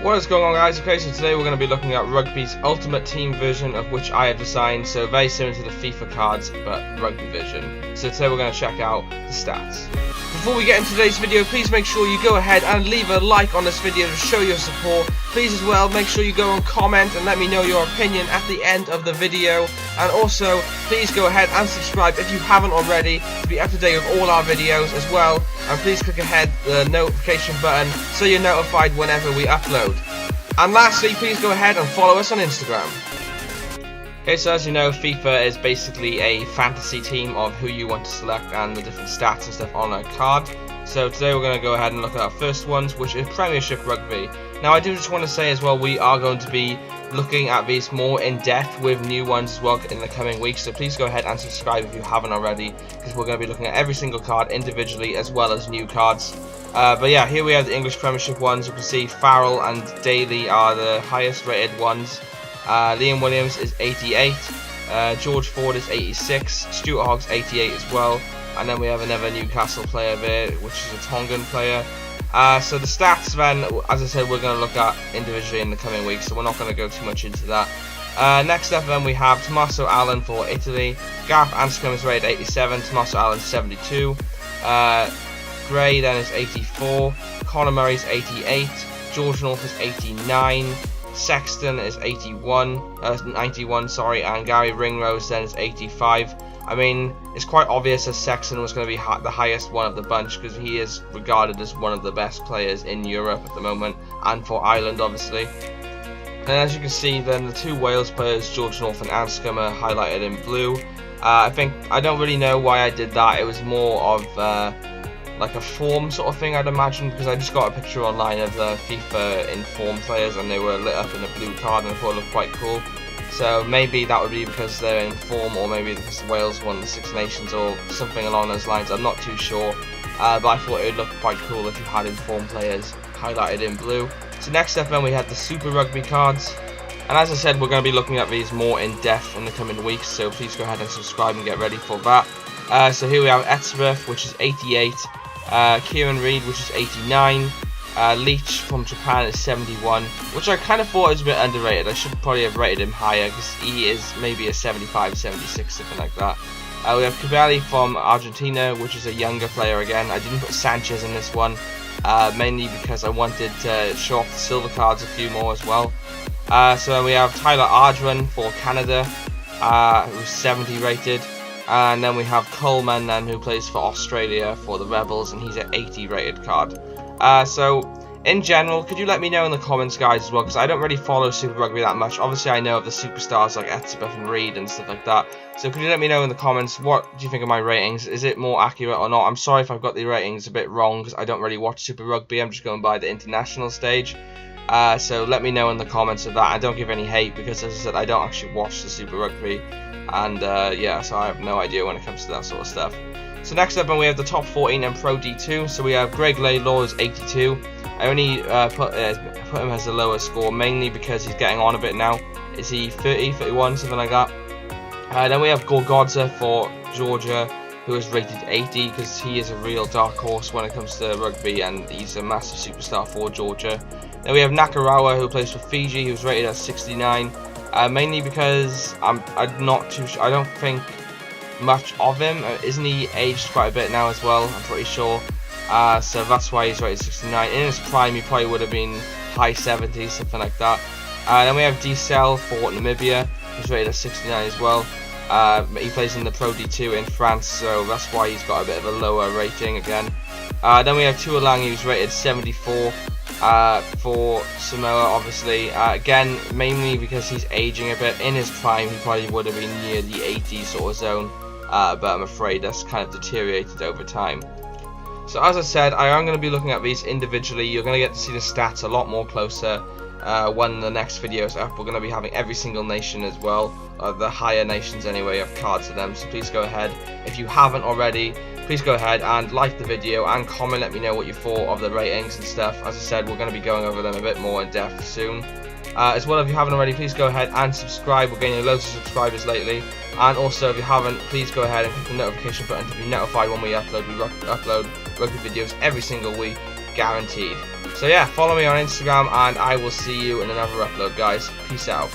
What is going on, guys? Okay, so today we're going to be looking at Rugby's Ultimate Team version, of which I have designed, so very similar to the FIFA cards, but Rugby version. So today we're going to check out the stats. Before we get into today's video, please make sure you go ahead and leave a like on this video to show your support. Please as well, make sure you go and comment and let me know your opinion at the end of the video. And also, please go ahead and subscribe if you haven't already to be up to date with all our videos as well. And please click ahead the notification button so you're notified whenever we upload. And lastly, please go ahead and follow us on Instagram. Okay, so as you know, FIFA is basically a fantasy team of who you want to select and the different stats and stuff on a card. So today we're going to go ahead and look at our first ones, which is Premiership Rugby. Now I do just want to say as well, we are going to be looking at these more in depth with new ones as well in the coming weeks, so please go ahead and subscribe if you haven't already, because we're going to be looking at every single card individually as well as new cards. But yeah, here we have the English Premiership ones. You can see Farrell and Daly are the highest rated ones. Liam Williams is 88, George Ford is 86, Stuart Hogg's 88 as well, and then we have another Newcastle player there, which is a Tongan player. So the stats then, as I said, we're going to look at individually in the coming weeks, so we're not going to go too much into that. Next up then we have Tommaso Allen for Italy. Gareth Anscombe is rated 87, Tommaso Allen 72. Gray then is 84, Conor Murray is 88, George North is 89, Sexton is 91, sorry, and Gary Ringrose then is 85. I mean, it's quite obvious that Sexton was going to be the highest one of the bunch, because he is regarded as one of the best players in Europe at the moment, and for Ireland obviously. And as you can see then, the two Wales players, George North and Anscombe, are highlighted in blue. I don't really know why I did that. It was more of like a form sort of thing, I'd imagine, because I just got a picture online of the FIFA inform players and they were lit up in a blue card and I thought it looked quite cool. So maybe that would be because they're in form, or maybe because Wales won the Six Nations or something along those lines. I'm not too sure, but I thought it would look quite cool if you had inform players highlighted in blue. So next up then we had the Super Rugby cards, and as I said, we're going to be looking at these more in depth in the coming weeks, so please go ahead and subscribe and get ready for that. So here we have Etzebeth, which is 88, Kieran Reid, which is 89, Leach from Japan is 71, which I kind of thought was a bit underrated. I should probably have rated him higher, because he is maybe a 75, 76, something like that. We have Cavalli from Argentina, which is a younger player again. I didn't put Sanchez in this one, mainly because I wanted to show off the silver cards a few more as well. So we have Tyler Ardron for Canada, who's 70 rated. And then we have Coleman then, who plays for Australia for the Rebels, and he's an 80 rated card. So in general, could you let me know in the comments, guys, as well, because I don't really follow Super Rugby that much. Obviously I know of the superstars like Etzebeth and Reid and stuff like that, so could you let me know in the comments, what do you think of my ratings? Is it more accurate or not? I'm sorry if I've got the ratings a bit wrong, because I don't really watch Super Rugby. I'm just going by the international stage. So let me know in the comments of that, and don't give any hate, because as I said, I don't actually watch the Super Rugby, and yeah, so I have no idea when it comes to that sort of stuff. So next up, we have the top 14 and Pro D2. So we have Greg Laidlaw is 82. I only put him as a lower score, mainly because he's getting on a bit now. Is he 30, 31, something like that? Then we have Gorgodza for Georgia, who is rated 80, because he is a real dark horse when it comes to rugby, and he's a massive superstar for Georgia. Then we have Nakarawa, who plays for Fiji, who's rated at 69. Mainly because I'm not too sure. I don't think much of him. Isn't he aged quite a bit now as well? I'm pretty sure. So that's why he's rated 69. In his prime, he probably would have been high 70s, something like that. Then we have D-Cell for Namibia, who's rated at 69 as well. He plays in the Pro D2 in France, so that's why he's got a bit of a lower rating again. Then we have Tuolangi, who's rated 74. For Samoa, obviously, again, mainly because he's aging a bit. In his prime, he probably would have been near the 80 sort of zone, but I'm afraid that's kind of deteriorated over time. So as I said, I am going to be looking at these individually. You're going to get to see the stats a lot more closer when the next video is up. We're going to be having every single nation as well, the higher nations anyway, have cards of them, so please go ahead, if you haven't already, please go ahead and like the video and comment, let me know what you thought of the ratings and stuff. As I said, we're going to be going over them a bit more in depth soon. As well, if you haven't already, please go ahead and subscribe. We're gaining loads of subscribers lately. And also, if you haven't, please go ahead and click the notification button to be notified when we upload. We upload rugby videos every single week, guaranteed. So yeah, follow me on Instagram, and I will see you in another upload, guys. Peace out.